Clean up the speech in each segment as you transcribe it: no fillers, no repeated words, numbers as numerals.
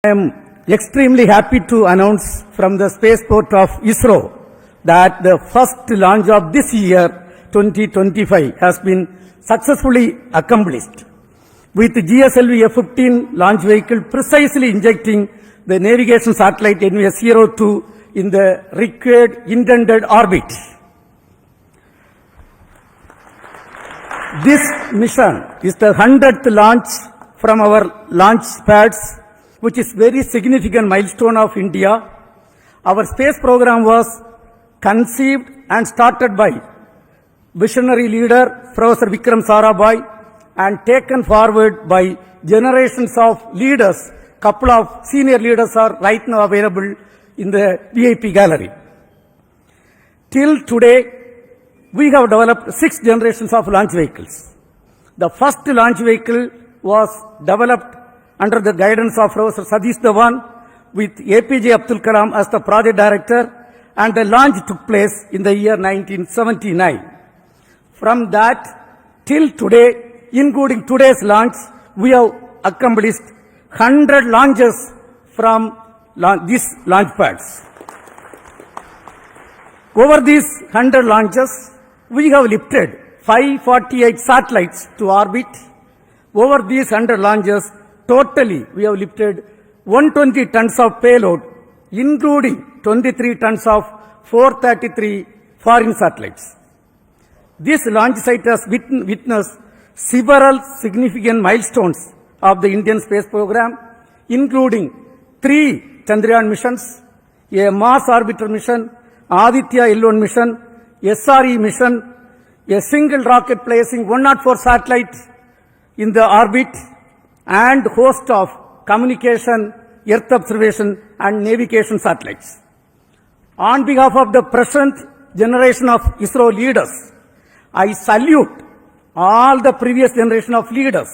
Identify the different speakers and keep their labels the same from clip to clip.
Speaker 1: I am extremely happy to announce from the spaceport of ISRO that the first launch of this year, 2025, has been successfully accomplished, with GSLV-F15 launch vehicle precisely injecting the navigation satellite NVS-02 in the required intended orbit. This mission is the 100th launch from our launch pads, which is very significant milestone of India. Our space program was conceived and started by visionary leader Professor Vikram Sarabhai and taken forward by generations of leaders. Couple of senior leaders are right now available in the VIP gallery. Till today, we have developed 6 generations of launch vehicles. The first launch vehicle was developed under the guidance of Professor Satish Dhawan with APJ Abdul Kalam as the project director, and the launch took place in the year 1979. From that till today, including today's launch, we have accomplished 100 launches from these launch pads. Over these 100 launches, we have lifted 548 satellites to orbit. Over these 100 launches, totally we have lifted 120 tons of payload, including 23 tons of 433 foreign satellites. This launch site has witnessed several significant milestones of the Indian space program, including 3 Chandrayaan missions, a Mars orbiter mission, Aditya L1 mission, SRE mission, a single rocket placing 104 satellites in the orbit, and host of communication, earth observation and navigation satellites. On behalf of the present generation of ISRO leaders, I salute all the previous generation of leaders,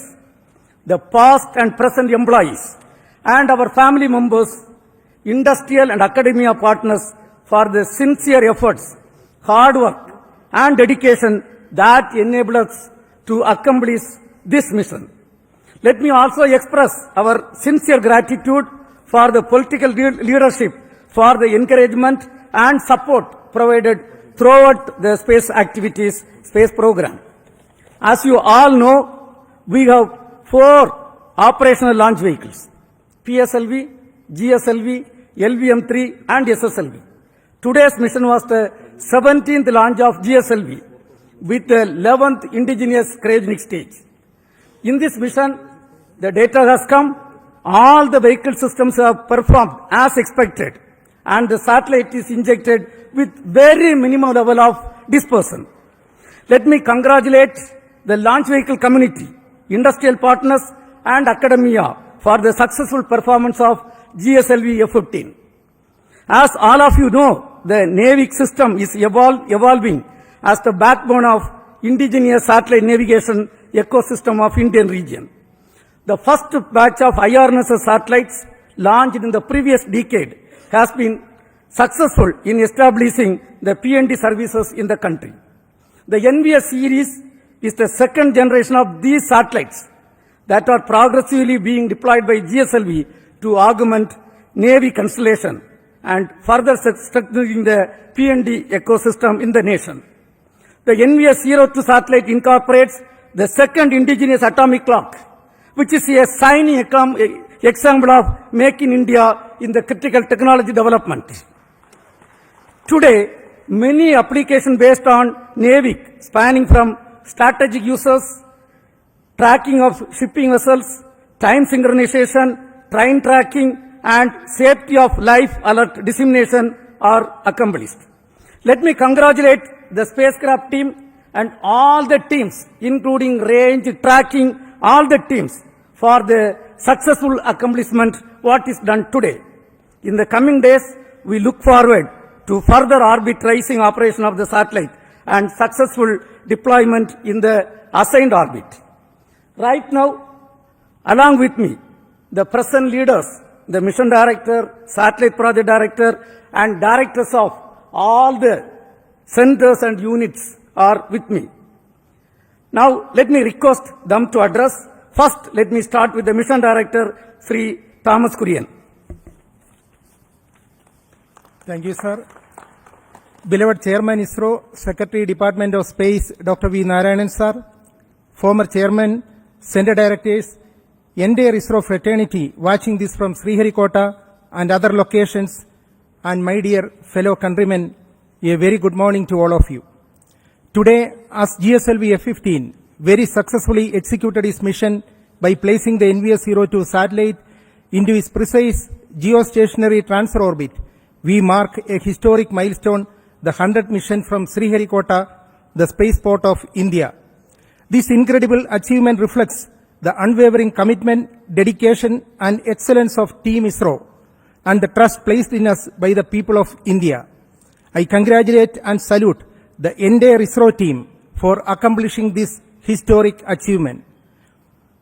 Speaker 1: the past and present employees, and our family members, industrial and academia partners for the sincere efforts, hard work and dedication that enable us to accomplish this mission. Let me also express our sincere gratitude for the political leadership for the encouragement and support provided throughout the space activities, space program. As you all know, we have 4 operational launch vehicles: PSLV, GSLV, LVM-3 and SSLV. Today's mission was the 17th launch of GSLV with the 11th indigenous cryogenic stage. In this mission, the data has come, all the vehicle systems have performed as expected, and the satellite is injected with very minimum level of dispersion. Let me congratulate the launch vehicle community, industrial partners and academia for the successful performance of GSLV-F15. As all of you know, the NAVIC system is evolving as the backbone of indigenous satellite navigation ecosystem of Indian region. The first batch of IRNSS satellites launched in the previous decade has been successful in establishing the PND services in the country. The NVS series is the second generation of these satellites that are progressively being deployed by GSLV to augment Navy constellation and further strengthening the PND ecosystem in the nation. The NVS-02 satellite incorporates the second indigenous atomic clock, which is a shining example of Make in India in the critical technology development. Today, many applications based on NAVIC, spanning from strategic uses, tracking of shipping vessels, time synchronization, train tracking, and safety of life alert dissemination are accomplished. Let me congratulate the spacecraft team and all the teams, including range, tracking, all the teams, for the successful accomplishment what is done today. In the coming days, we look forward to further orbit tracing operation of the satellite and successful deployment in the assigned orbit. Right now, along with me, the present leaders, the mission director, satellite project director, and directors of all the centers and units are with me. Now, let me request them to address. First, let me start with the mission director, Sri Thomas Kurian.
Speaker 2: Thank you, sir. Beloved Chairman ISRO, Secretary Department of Space, Dr. V. Narayanan, sir, former Chairman, Center Directors, entire ISRO fraternity watching this from Sriharikota and other locations, and my dear fellow countrymen, a very good morning to all of you. Today, as GSLV-F15 very successfully executed its mission by placing the NVS-02 satellite into its precise geostationary transfer orbit, we mark a historic milestone, the 100th mission from Sriharikota, the spaceport of India. This incredible achievement reflects the unwavering commitment, dedication and excellence of Team ISRO and the trust placed in us by the people of India. I congratulate and salute the entire ISRO team for accomplishing this historic achievement.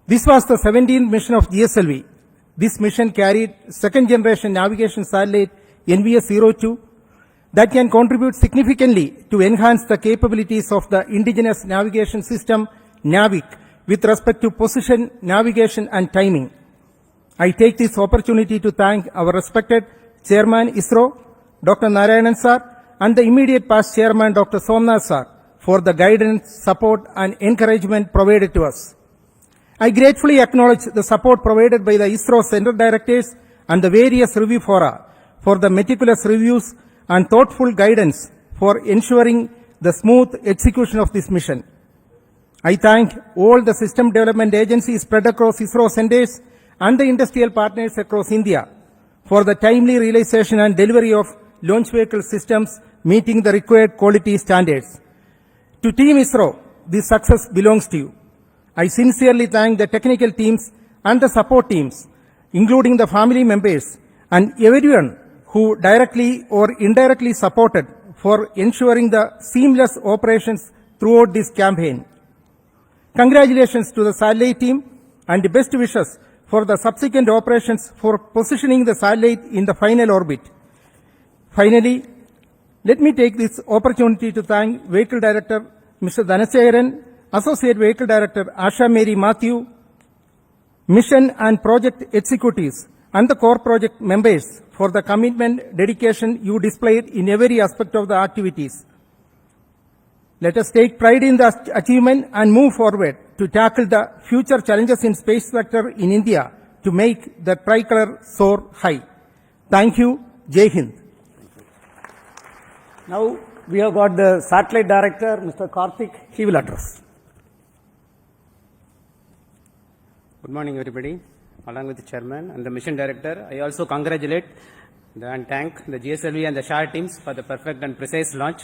Speaker 2: This was the 17th mission of GSLV. This mission carried second-generation navigation satellite NVS-02 that can contribute significantly to enhance the capabilities of the indigenous navigation system, NAVIC, with respect to position, navigation and timing. I take this opportunity to thank our respected Chairman ISRO, Dr. Narayanan sir, and the immediate past Chairman, Dr. Somnath sir, for the guidance, support and encouragement provided to us. I gratefully acknowledge the support provided by the ISRO Center Directors and the various review fora for the meticulous reviews and thoughtful guidance for ensuring the smooth execution of this mission. I thank all the system development agencies spread across ISRO centers and the industrial partners across India for the timely realization and delivery of launch vehicle systems meeting the required quality standards. To Team ISRO, this success belongs to you. I sincerely thank the technical teams and the support teams, including the family members and everyone who directly or indirectly supported for ensuring the seamless operations throughout this campaign. Congratulations to the satellite team and best wishes for the subsequent operations for positioning the satellite in the final orbit. Finally, let me take this opportunity to thank Vehicle Director Mr. Dhanasekaran, Associate Vehicle Director Asha Mary Matthew, Mission and Project Executives and the core project members for the commitment, dedication you displayed in every aspect of the activities. Let us take pride in the achievement and move forward to tackle the future challenges in space sector in India to make the tricolor soar high. Thank you. Jai Hind.
Speaker 1: Now we have got the satellite director, Mr. Karthik. He will address.
Speaker 3: Good morning, everybody. Along with the chairman and the mission director, I also congratulate and thank the GSLV and the SHAR teams for the perfect and precise launch.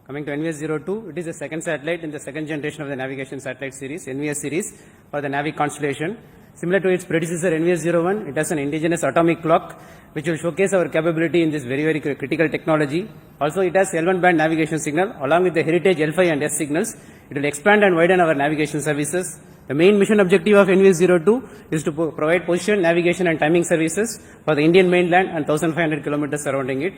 Speaker 3: Coming to NVS-02, it is the second satellite in the second generation of the navigation satellite series, NVS series, for the NAVIC constellation. Similar to its predecessor NVS-01, it has an indigenous atomic clock, which will showcase our capability in this very, very critical technology. Also, it has L1 band navigation signal, along with the heritage L5 and S signals. It will expand and widen our navigation services. The main mission objective of NVS-02 is to provide position, navigation and timing services for the Indian mainland and 1,500 kilometers surrounding it.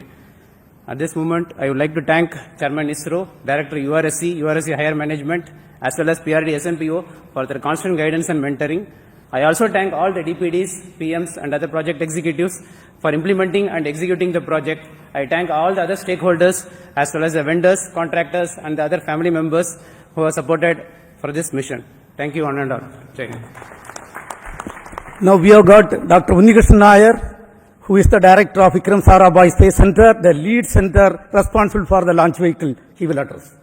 Speaker 3: At this moment, I would like to thank Chairman ISRO, Director URSC Higher Management, as well as PRD SNPO for their constant guidance and mentoring. I also thank all the DPDs, PMs and other project executives for implementing and executing the project. I thank all the other stakeholders as well as the vendors, contractors and the other family members who have supported for this mission. Thank you, one and all. Jai Hind.
Speaker 1: Now we have got Dr. Unnikrishnan Nair, who is the director of Vikram Sarabhai Space Center, the lead center responsible for the launch vehicle. He will address.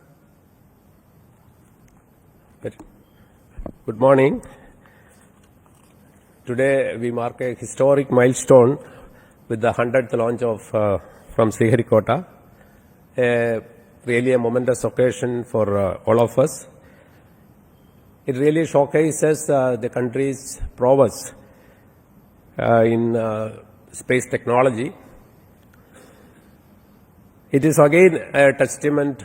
Speaker 4: Good morning. Today we mark a historic milestone with the 100th launch of from Sriharikota. Really a momentous occasion for all of us. It really showcases the country's prowess in space technology. It is again a testament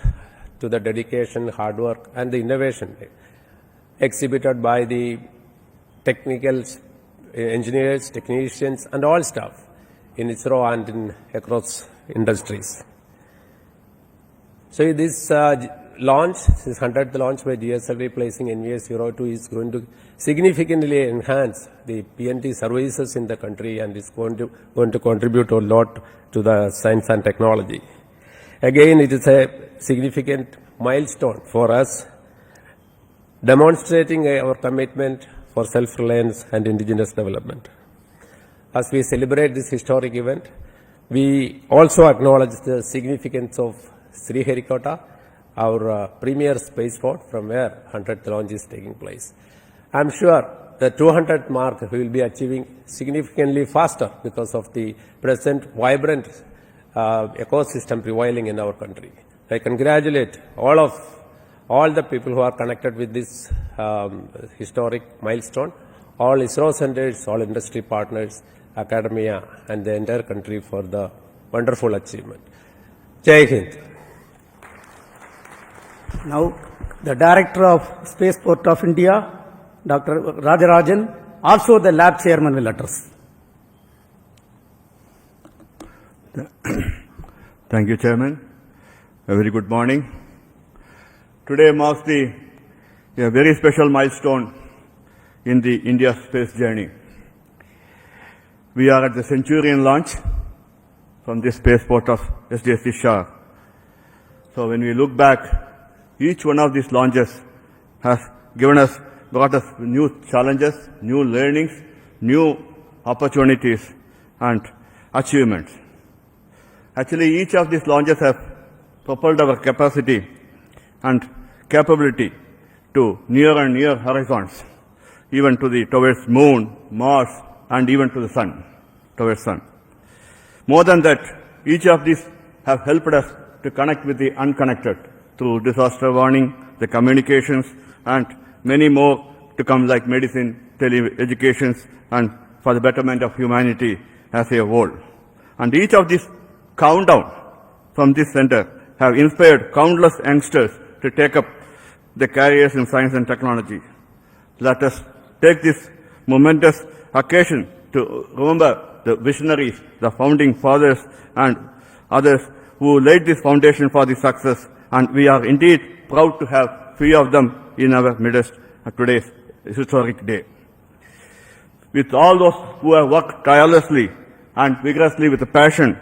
Speaker 4: to the dedication, hard work and the innovation exhibited by the technical engineers, technicians and all staff in ISRO and across industries. So this launch, this 100th launch by GSLV placing NVS-02 is going to significantly enhance the PNT services in the country and is going to contribute a lot to the science and technology. Again, it is a significant milestone for us, demonstrating our commitment for self-reliance and indigenous development. As we celebrate this historic event, we also acknowledge the significance of Sriharikota, our premier spaceport from where 100th launch is taking place. I am sure the 200th mark we will be achieving significantly faster because of the present vibrant ecosystem prevailing in our country. I congratulate all the people who are connected with this historic milestone, all ISRO centers, all industry partners, academia, and the entire country for the wonderful achievement. Jai Hind.
Speaker 1: Now, the Director of Spaceport of India, Dr. Rajarajan, also the lab chairman will address.
Speaker 5: Thank you, Chairman. A very good morning. Today marks a very special milestone in the India space journey. We are at the Centurion launch from the spaceport of SDSC Shah. So when we look back, each one of these launches has brought us new challenges, new learnings, new opportunities and achievements. Actually, each of these launches have propelled our capacity and capability to near and near horizons, even towards moon, Mars, and even to the sun, towards sun. More than that, each of these have helped us to connect with the unconnected through disaster warning, the communications, and many more to come like medicine, tele-educations, and for the betterment of humanity as a whole. And each of these countdown from this center have inspired countless youngsters to take up the careers in science and technology. Let us take this momentous occasion to remember the visionaries, the founding fathers, and others who laid this foundation for the success, and we are indeed proud to have few of them in our midst at today's historic day. With all those who have worked tirelessly and vigorously with passion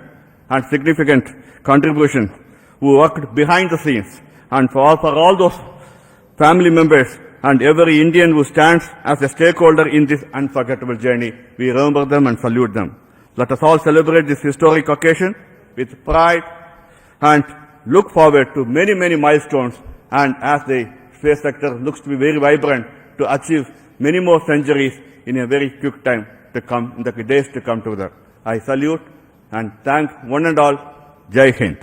Speaker 5: and significant contribution, who worked behind the scenes, and for all those family members and every Indian who stands as a stakeholder in this unforgettable journey, we remember them and salute them. Let us all celebrate this historic occasion with pride and look forward to many, many milestones, and as the space sector looks to be very vibrant, to achieve many more centuries in a very quick time to come, in the days to come together. I salute and thank one and all. Jai Hind.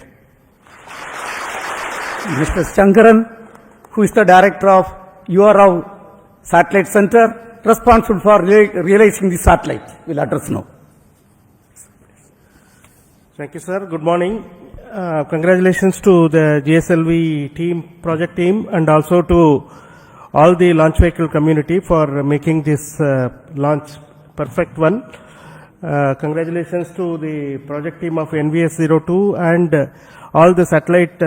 Speaker 1: Mr. Shankaran, who is the Director of URAV Satellite Center, responsible for realizing the satellite, will address now.
Speaker 6: Thank you, sir. Good morning. Congratulations to the GSLV team, project team, and also to all the launch vehicle community for making this launch perfect one. Congratulations to the project team of NVS-02 and all the satellite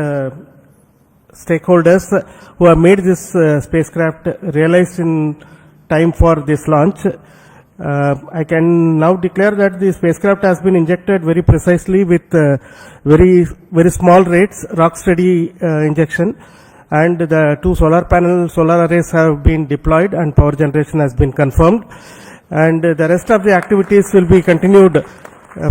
Speaker 6: stakeholders who have made this spacecraft realized in time for this launch. I can now declare that the spacecraft has been injected very precisely with very small rates, rock steady injection, and the two solar arrays have been deployed and power generation has been confirmed, and the rest of the activities will be continued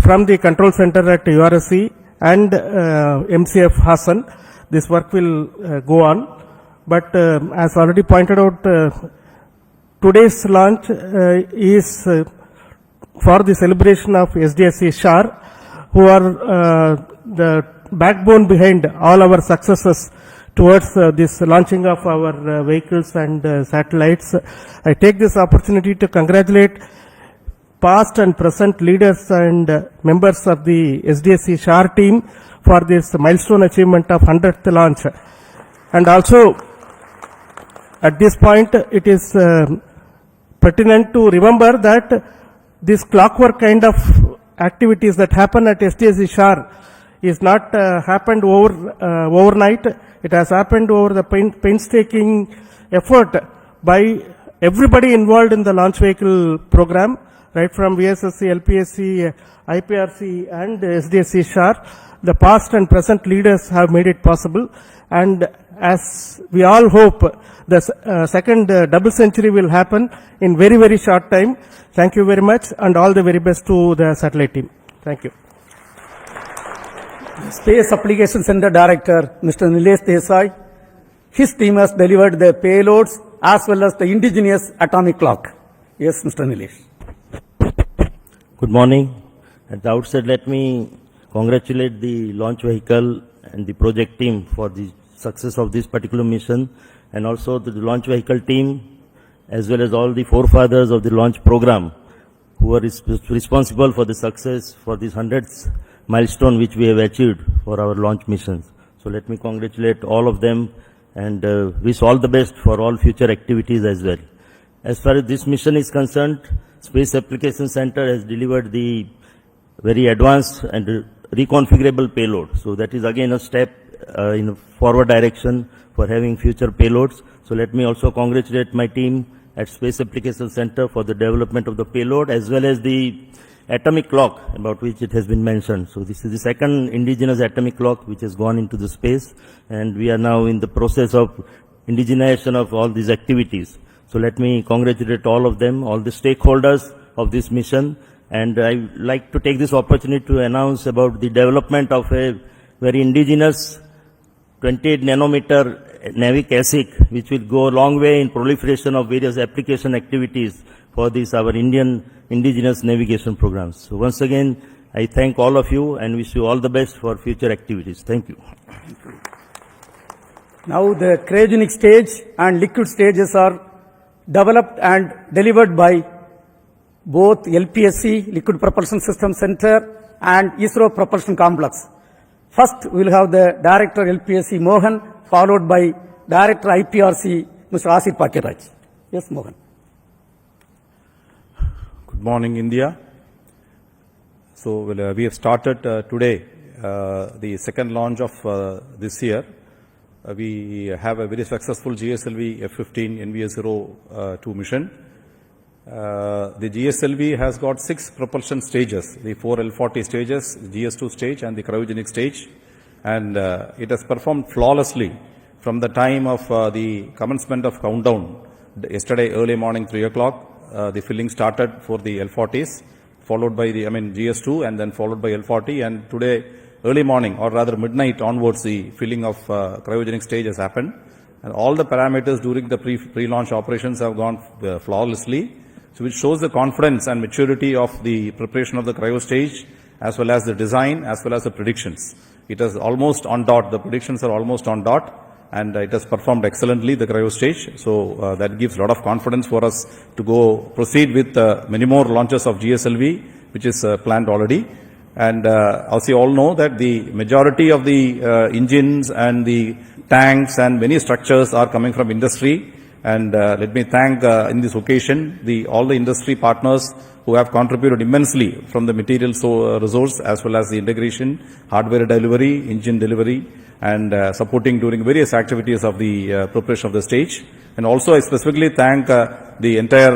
Speaker 6: from the control center at URSC and MCF Hassan. This work will go on, but as already pointed out, today's launch is for the celebration of SDSC SHAR, who are the backbone behind all our successes towards this launching of our vehicles and satellites. I take this opportunity to congratulate past and present leaders and members of the SDSC SHAR team for this milestone achievement of 100th launch. And also, at this point, it is pertinent to remember that this clockwork kind of activities that happen at SDSC SHAR is not happened overnight. It has happened over the painstaking effort by everybody involved in the launch vehicle program, right from VSSC, LPSC, IPRC and SDSC SHAR. The past and present leaders have made it possible, and as we all hope, the second double century will happen in very, very short time. Thank you very much, and all the very best to the satellite team. Thank you.
Speaker 1: Space Application Center Director, Mr. Nilesh Desai. His team has delivered the payloads as well as the indigenous atomic clock. Yes, Mr. Nilesh.
Speaker 7: Good morning. At the outset, let me congratulate the launch vehicle and the project team for the success of this particular mission, and also the launch vehicle team as well as all the forefathers of the launch program who are responsible for the success for this 100th milestone which we have achieved for our launch missions. So let me congratulate all of them and wish all the best for all future activities as well. As far as this mission is concerned, Space Application Center has delivered the very advanced and reconfigurable payload. So that is again a step in a forward direction for having future payloads. So let me also congratulate my team at Space Application Center for the development of the payload as well as the atomic clock about which it has been mentioned. So this is the second indigenous atomic clock which has gone into the space, and we are now in the process of indigenization of all these activities. So let me congratulate all of them, all the stakeholders of this mission, and I would like to take this opportunity to announce about the development of a very indigenous 28 nanometer NavIC ASIC, which will go a long way in proliferation of various application activities for this, our indigenous navigation programs. So once again, I thank all of you and wish you all the best for future activities. Thank you.
Speaker 1: Now the cryogenic stage and liquid stages are developed and delivered by both LPSC, Liquid Propulsion System Center, and ISRO Propulsion Complex. First, we will have the Director LPSC Mohan, followed by Director IPRC Mr. Asif Pakiraj. Yes, Mohan.
Speaker 8: Good morning, India. So we have started today the second launch of this year. We have a very successful GSLV-F15 NVS-02 mission. The GSLV has got 6 propulsion stages, the 4 L40 stages, the GS2 stage and the cryogenic stage, and it has performed flawlessly from the time of the commencement of countdown. Yesterday early morning 3 o'clock, the filling started for the L40s, followed by the GS2 and then followed by L40, and today early morning or rather midnight onwards the filling of cryogenic stage has happened, and all the parameters during the pre-launch operations have gone flawlessly. So which shows the confidence and maturity of the preparation of the cryo stage as well as the design as well as the predictions. It is almost on dot, the predictions are almost on dot, and it has performed excellently, the cryo stage. So that gives a lot of confidence for us to proceed with many more launches of GSLV, which is planned already. And as you all know that the majority of the engines and the tanks and many structures are coming from industry. And let me thank in this occasion all the industry partners who have contributed immensely from the material resource as well as the integration, hardware delivery, engine delivery, and supporting during various activities of the preparation of the stage. And also I specifically thank the entire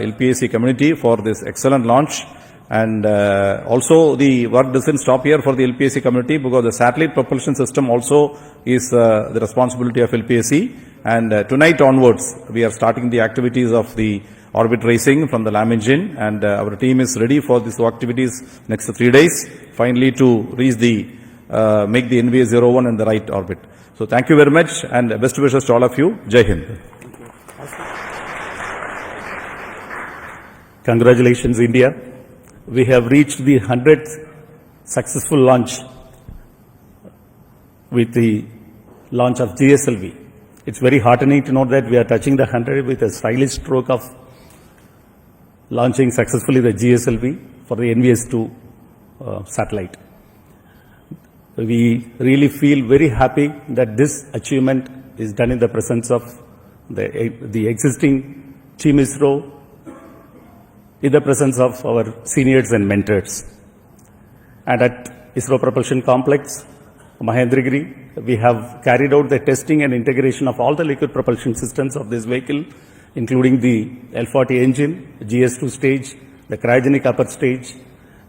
Speaker 8: LPAC community for this excellent launch. And also the work doesn't stop here for the LPAC community, because the satellite propulsion system also is the responsibility of LPAC. And tonight onwards, we are starting the activities of the orbit racing from the LAM engine, and our team is ready for these activities next 3 days, finally to reach make the NVS-01 in the right orbit. So thank you very much, and best wishes to all of you. Jai Hind.
Speaker 9: Congratulations, India. We have reached the 100th successful launch with the launch of GSLV. It's very heartening to know that we are touching the 100 with a stylish stroke of launching successfully the GSLV for the NVS-02 satellite. We really feel very happy that this achievement is done in the presence of the existing Team ISRO, in the presence of our seniors and mentors. And at ISRO Propulsion Complex, Mahendragiri. We have carried out the testing and integration of all the liquid propulsion systems of this vehicle, including the L40 engine, GS2 stage, the cryogenic upper stage,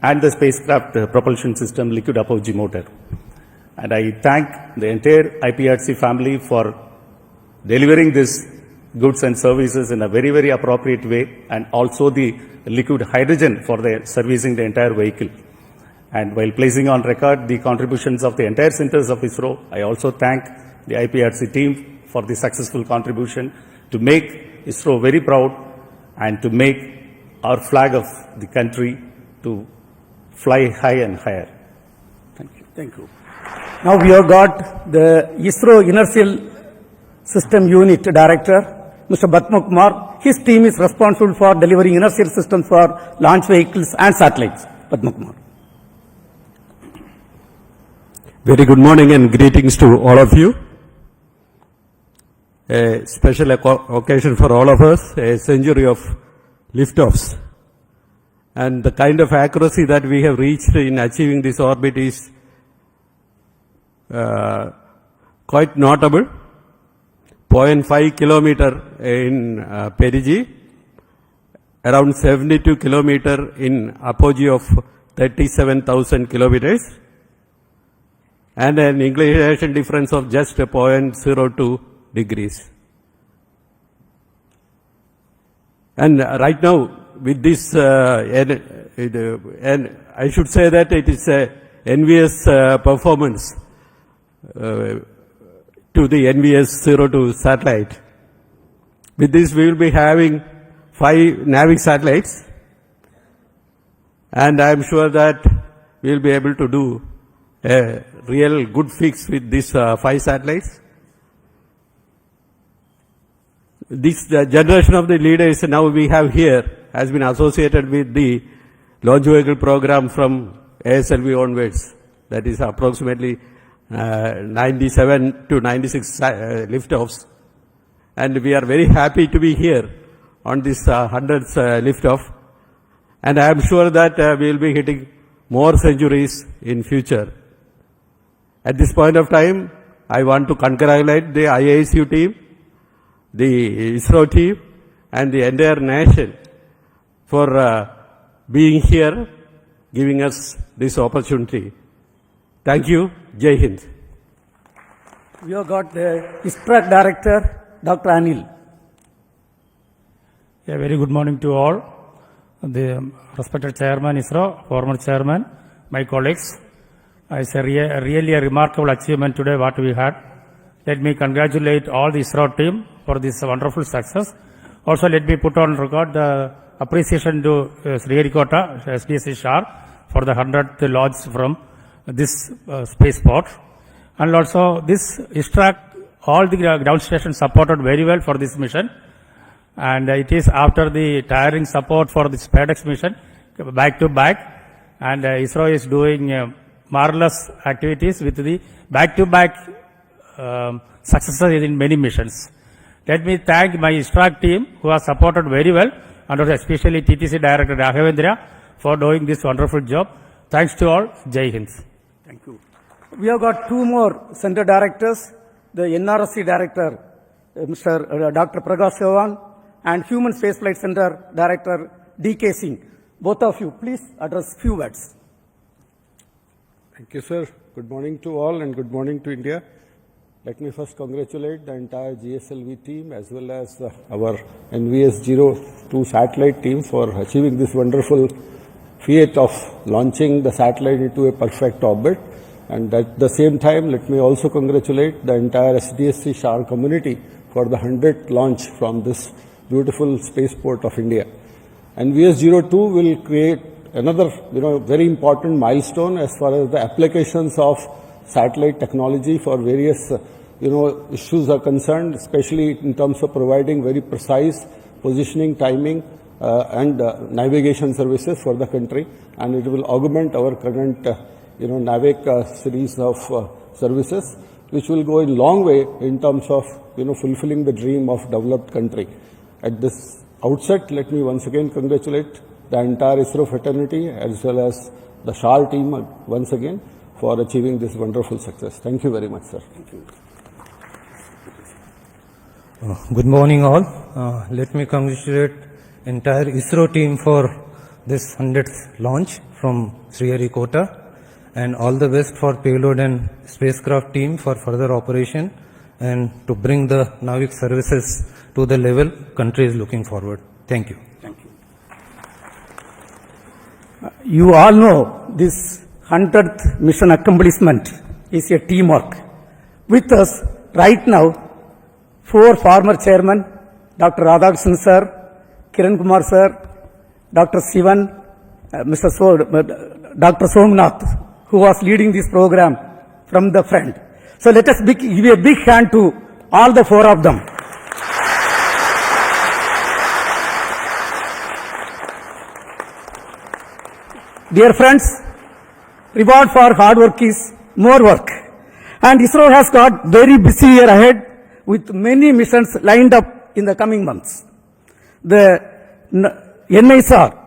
Speaker 9: and the spacecraft propulsion system liquid apogee motor. And I thank the entire IPRC family for delivering this goods and services in a very, very appropriate way, and also the liquid hydrogen for servicing the entire vehicle. And while placing on record the contributions of the entire centers of ISRO, I also thank the IPRC team for the successful contribution to make ISRO very proud and to make our flag of the country to fly high and higher. Thank you.
Speaker 1: Thank you. Now we have got the ISRO Inertial System Unit Director, Mr. Batma Kumar. His team is responsible for delivering inertial systems for launch vehicles and satellites. Batma Kumar.
Speaker 10: Very good morning and greetings to all of you. A special occasion for all of us, a century of liftoffs. And the kind of accuracy that we have reached in achieving this orbit is quite notable. 0.5 kilometer in perigee, around 72 kilometer in apogee of 37,000 kilometers, and an inclination difference of just 0.02 degrees. And right now, with this, and I should say that it is a NVS performance to the NVS-02 satellite. With this, we will be having 5 NAVIC satellites, and I am sure that we will be able to do a real good fix with these 5 satellites. This generation of the leaders now we have here has been associated with the launch vehicle program from ASLV onwards. That is approximately 97 to 96 liftoffs. And we are very happy to be here on this 100th liftoff. And I am sure that we will be hitting more centuries in future. At this point of time, I want to congratulate the IASU team, the ISRO team, and the entire nation for being here, giving us this opportunity. Thank you. Jai Hind.
Speaker 1: We have got the ISTRAC Director, Dr. Anil.
Speaker 11: A very good morning to all. The respected Chairman ISRO, former Chairman, my colleagues. It's really a remarkable achievement today what we had. Let me congratulate all the ISRO team for this wonderful success. Also let me put on record the appreciation to Sriharikota, SDSC SHAR for the 100th launch from this spaceport. And also this ISTRAC, all the ground stations supported very well for this mission. And it is after the tiring support for the SpaceX mission, back to back. And ISRO is doing marvelous activities with the back-to-back successes in many missions. Let me thank my ISTRAC team who has supported very well, and especially TTC Director Raghavendra for doing this wonderful job. Thanks to all. Jai Hind.
Speaker 1: Thank you. We have got 2 more center directors, the NRSC Director, Mr. Dr. Prakash Chavan, and Human Spaceflight Center Director, D.K. Singh. Both of you, please address few words.
Speaker 12: Thank you, sir. Good morning to all and good morning to India. Let me first congratulate the entire GSLV team as well as our NVS-02 satellite team for achieving this wonderful feat of launching the satellite into a perfect orbit. And at the same time, let me also congratulate the entire SDSC SHAR community for the 100th launch from this beautiful spaceport of India. NVS-02 will create another, very important milestone as far as the applications of satellite technology for various, issues are concerned, especially in terms of providing very precise positioning, timing, and navigation services for the country. And it will augment our current, NAVIC series of services, which will go a long way in terms of, fulfilling the dream of developed country. At this outset, let me once again congratulate the entire ISRO fraternity as well as the SHAR team once again for achieving this wonderful success. Thank you very much, sir.
Speaker 13: Good morning all. Let me congratulate entire ISRO team for this 100th launch from Sriharikota, and all the best for payload and spacecraft team for further operation and to bring the Navik services to the level country is looking forward. Thank you.
Speaker 1: Thank you. You all know this 100th mission accomplishment is a teamwork. With us right now, 4 former chairmen, Dr. Radhakrishnan sir, Kiran Kumar sir, Dr. Sivan, Dr. Somnath, who was leading this program from the front. So let us give a big hand to all the 4 of them. Dear friends, reward for hard work is more work. And ISRO has got very busy year ahead with many missions lined up in the coming months. The NISR,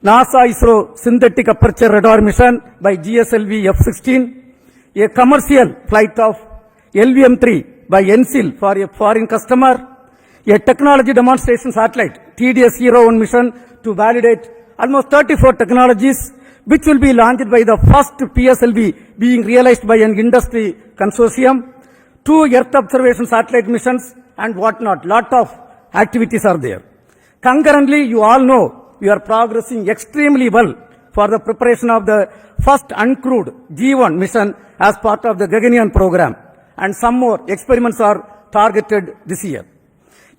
Speaker 1: NASA ISRO Synthetic Aperture Radar mission by GSLV-F15, a commercial flight of LVM-3 by NCL for a foreign customer, a technology demonstration satellite TDS-01 mission to validate almost 34 technologies, which will be launched by the first PSLV being realized by an industry consortium, 2 Earth observation satellite missions, and whatnot. Lot of activities are there. Concurrently, you all know we are progressing extremely well for the preparation of the first uncrewed G1 mission as part of the Gaganyaan program, and some more experiments are targeted this year.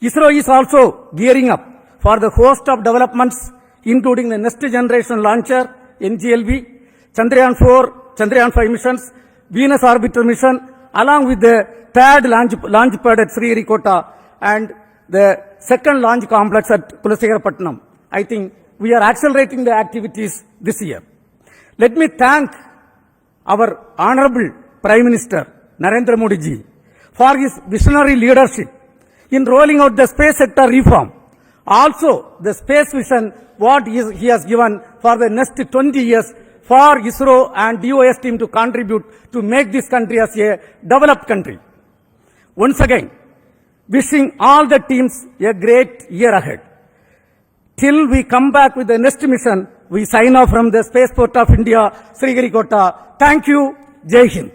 Speaker 1: ISRO is also gearing up for the host of developments, including the next generation launcher, NGLV, Chandrayaan 4, Chandrayaan 5 missions, Venus orbiter mission, along with the third launch pad at Sriharikota and the second launch complex at Kulasegarapatnam. I think we are accelerating the activities this year. Let me thank our Honorable Prime Minister Narendra Modi ji for his visionary leadership in rolling out the space sector reform. Also, the space vision, what he has given for the next 20 years for ISRO and DOS team to contribute to make this country as a developed country. Once again, wishing all the teams a great year ahead. Till we come back with the next mission, we sign off from the Spaceport of India, Sriharikota. Thank you. Jai Hind.